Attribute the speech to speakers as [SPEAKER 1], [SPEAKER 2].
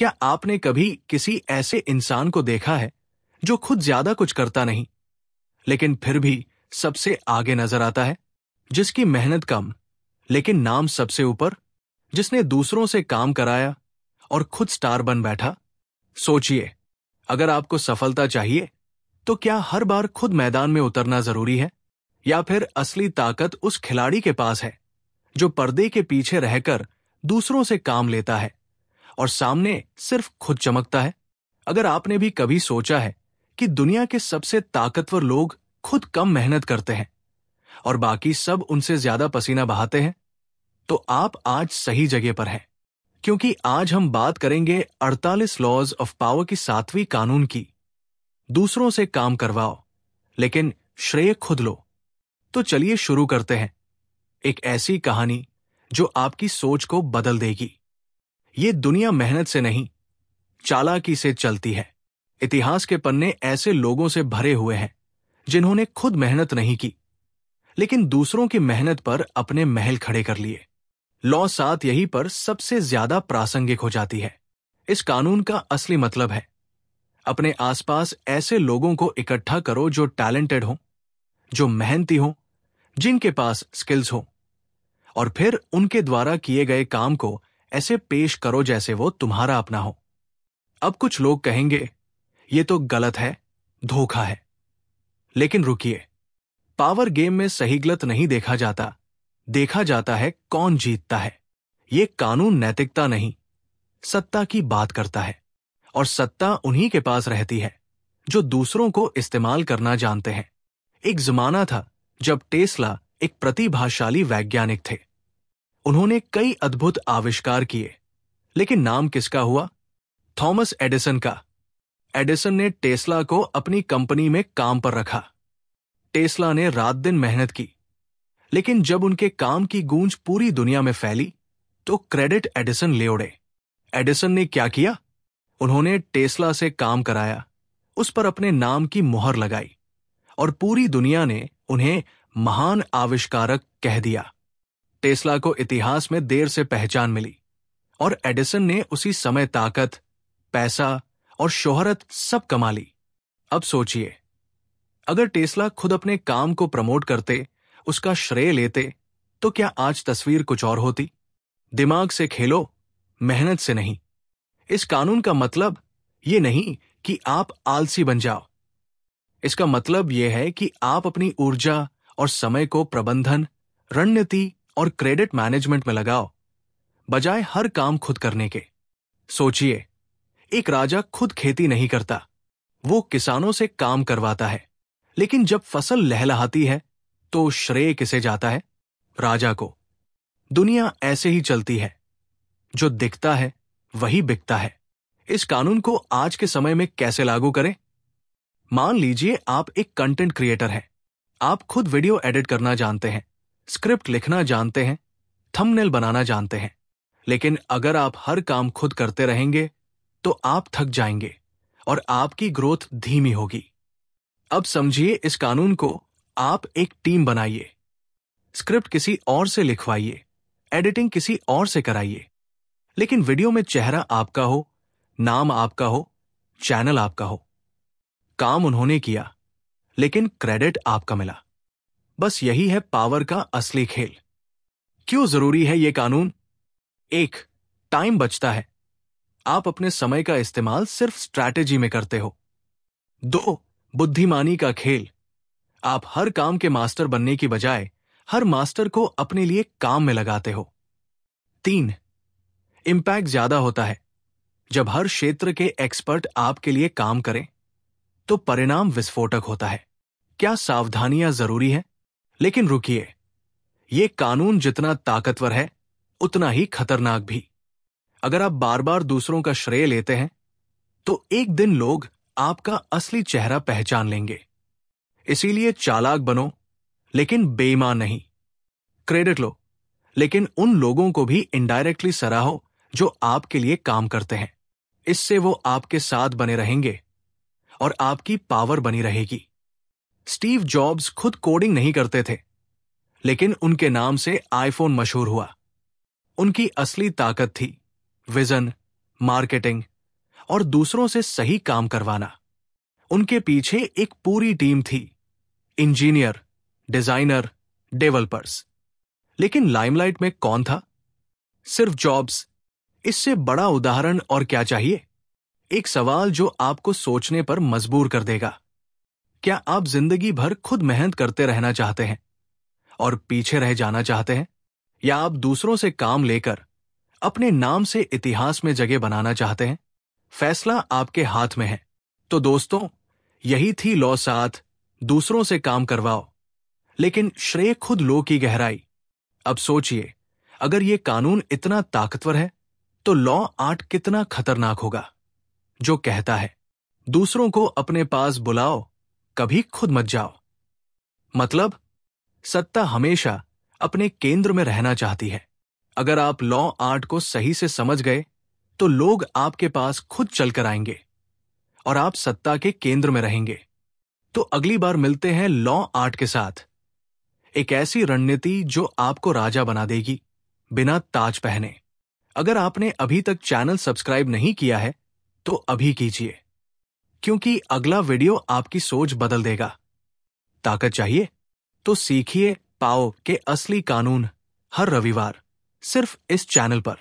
[SPEAKER 1] क्या आपने कभी किसी ऐसे इंसान को देखा है जो खुद ज्यादा कुछ करता नहीं, लेकिन फिर भी सबसे आगे नजर आता है? जिसकी मेहनत कम, लेकिन नाम सबसे ऊपर, जिसने दूसरों से काम कराया और खुद स्टार बन बैठा। सोचिए, अगर आपको सफलता चाहिए तो क्या हर बार खुद मैदान में उतरना जरूरी है, या फिर असली ताकत उस खिलाड़ी के पास है जो पर्दे के पीछे रहकर दूसरों से काम लेता है और सामने सिर्फ खुद चमकता है? अगर आपने भी कभी सोचा है कि दुनिया के सबसे ताकतवर लोग खुद कम मेहनत करते हैं और बाकी सब उनसे ज्यादा पसीना बहाते हैं, तो आप आज सही जगह पर हैं, क्योंकि आज हम बात करेंगे 48 लॉज ऑफ पावर की 7वीं कानून की। दूसरों से काम करवाओ, लेकिन श्रेय खुद लो। तो चलिए शुरू करते हैं। एक ऐसी कहानी जो आपकी सोच को बदल देगी। ये दुनिया मेहनत से नहीं, चालाकी से चलती है। इतिहास के पन्ने ऐसे लोगों से भरे हुए हैं जिन्होंने खुद मेहनत नहीं की, लेकिन दूसरों की मेहनत पर अपने महल खड़े कर लिए। लॉ 7 यहीं पर सबसे ज्यादा प्रासंगिक हो जाती है। इस कानून का असली मतलब है, अपने आसपास ऐसे लोगों को इकट्ठा करो जो टैलेंटेड हो, जो मेहनती हो, जिनके पास स्किल्स हो, और फिर उनके द्वारा किए गए काम को ऐसे पेश करो जैसे वो तुम्हारा अपना हो। अब कुछ लोग कहेंगे, ये तो गलत है, धोखा है। लेकिन रुकिए, पावर गेम में सही गलत नहीं देखा जाता है कौन जीतता है। ये कानून नैतिकता नहीं, सत्ता की बात करता है, और सत्ता उन्हीं के पास रहती है जो दूसरों को इस्तेमाल करना जानते हैं। एक जमाना था जब टेस्ला एक प्रतिभाशाली वैज्ञानिक थे। उन्होंने कई अद्भुत आविष्कार किए, लेकिन नाम किसका हुआ? थॉमस एडिसन का। एडिसन ने टेस्ला को अपनी कंपनी में काम पर रखा। टेस्ला ने रात दिन मेहनत की, लेकिन जब उनके काम की गूंज पूरी दुनिया में फैली तो क्रेडिट एडिसन ले उड़े। एडिसन ने क्या किया? उन्होंने टेस्ला से काम कराया, उस पर अपने नाम की मुहर लगाई, और पूरी दुनिया ने उन्हें महान आविष्कारक कह दिया। टेस्ला को इतिहास में देर से पहचान मिली, और एडिसन ने उसी समय ताकत, पैसा और शोहरत सब कमा ली। अब सोचिए, अगर टेस्ला खुद अपने काम को प्रमोट करते, उसका श्रेय लेते, तो क्या आज तस्वीर कुछ और होती? दिमाग से खेलो, मेहनत से नहीं। इस कानून का मतलब ये नहीं कि आप आलसी बन जाओ। इसका मतलब यह है कि आप अपनी ऊर्जा और समय को प्रबंधन, रणनीति और क्रेडिट मैनेजमेंट में लगाओ, बजाय हर काम खुद करने के। सोचिए, एक राजा खुद खेती नहीं करता, वो किसानों से काम करवाता है, लेकिन जब फसल लहलहाती है तो श्रेय किसे जाता है? राजा को। दुनिया ऐसे ही चलती है, जो दिखता है वही बिकता है। इस कानून को आज के समय में कैसे लागू करें? मान लीजिए आप एक कंटेंट क्रिएटर हैं। आप खुद वीडियो एडिट करना जानते हैं, स्क्रिप्ट लिखना जानते हैं, थंबनेल बनाना जानते हैं, लेकिन अगर आप हर काम खुद करते रहेंगे तो आप थक जाएंगे और आपकी ग्रोथ धीमी होगी। अब समझिए इस कानून को। आप एक टीम बनाइए, स्क्रिप्ट किसी और से लिखवाइए, एडिटिंग किसी और से कराइए, लेकिन वीडियो में चेहरा आपका हो, नाम आपका हो, चैनल आपका हो। काम उन्होंने किया, लेकिन क्रेडिट आपका मिला। बस यही है पावर का असली खेल। क्यों जरूरी है ये कानून? 1. टाइम बचता है, आप अपने समय का इस्तेमाल सिर्फ स्ट्रैटेजी में करते हो। 2. बुद्धिमानी का खेल, आप हर काम के मास्टर बनने की बजाय हर मास्टर को अपने लिए काम में लगाते हो। 3. इंपैक्ट ज्यादा होता है, जब हर क्षेत्र के एक्सपर्ट आपके लिए काम करें तो परिणाम विस्फोटक होता है। क्या सावधानियां जरूरी है? लेकिन रुकिए, यह कानून जितना ताकतवर है उतना ही खतरनाक भी। अगर आप बार बार दूसरों का श्रेय लेते हैं तो एक दिन लोग आपका असली चेहरा पहचान लेंगे। इसीलिए चालाक बनो, लेकिन बेईमान नहीं। क्रेडिट लो, लेकिन उन लोगों को भी इनडायरेक्टली सराहो जो आपके लिए काम करते हैं। इससे वो आपके साथ बने रहेंगे और आपकी पावर बनी रहेगी। स्टीव जॉब्स खुद कोडिंग नहीं करते थे, लेकिन उनके नाम से आईफोन मशहूर हुआ। उनकी असली ताकत थी विजन, मार्केटिंग और दूसरों से सही काम करवाना। उनके पीछे एक पूरी टीम थी, इंजीनियर, डिजाइनर, डेवलपर्स। लेकिन लाइमलाइट में कौन था? सिर्फ जॉब्स। इससे बड़ा उदाहरण और क्या चाहिए? एक सवाल जो आपको सोचने पर मजबूर कर देगा। क्या आप जिंदगी भर खुद मेहनत करते रहना चाहते हैं और पीछे रह जाना चाहते हैं, या आप दूसरों से काम लेकर अपने नाम से इतिहास में जगह बनाना चाहते हैं? फैसला आपके हाथ में है। तो दोस्तों, यही थी लॉ 7, दूसरों से काम करवाओ लेकिन श्रेय खुद लो की गहराई। अब सोचिए, अगर यह कानून इतना ताकतवर है तो लॉ 8 कितना खतरनाक होगा, जो कहता है दूसरों को अपने पास बुलाओ, कभी खुद मत जाओ। मतलब, सत्ता हमेशा अपने केंद्र में रहना चाहती है। अगर आप लॉ 8 को सही से समझ गए तो लोग आपके पास खुद चलकर आएंगे और आप सत्ता के केंद्र में रहेंगे। तो अगली बार मिलते हैं लॉ 8 के साथ, एक ऐसी रणनीति जो आपको राजा बना देगी बिना ताज पहने। अगर आपने अभी तक चैनल सब्सक्राइब नहीं किया है तो अभी कीजिए, क्योंकि अगला वीडियो आपकी सोच बदल देगा। ताकत चाहिए तो सीखिए पाओ के असली कानून, हर रविवार सिर्फ इस चैनल पर।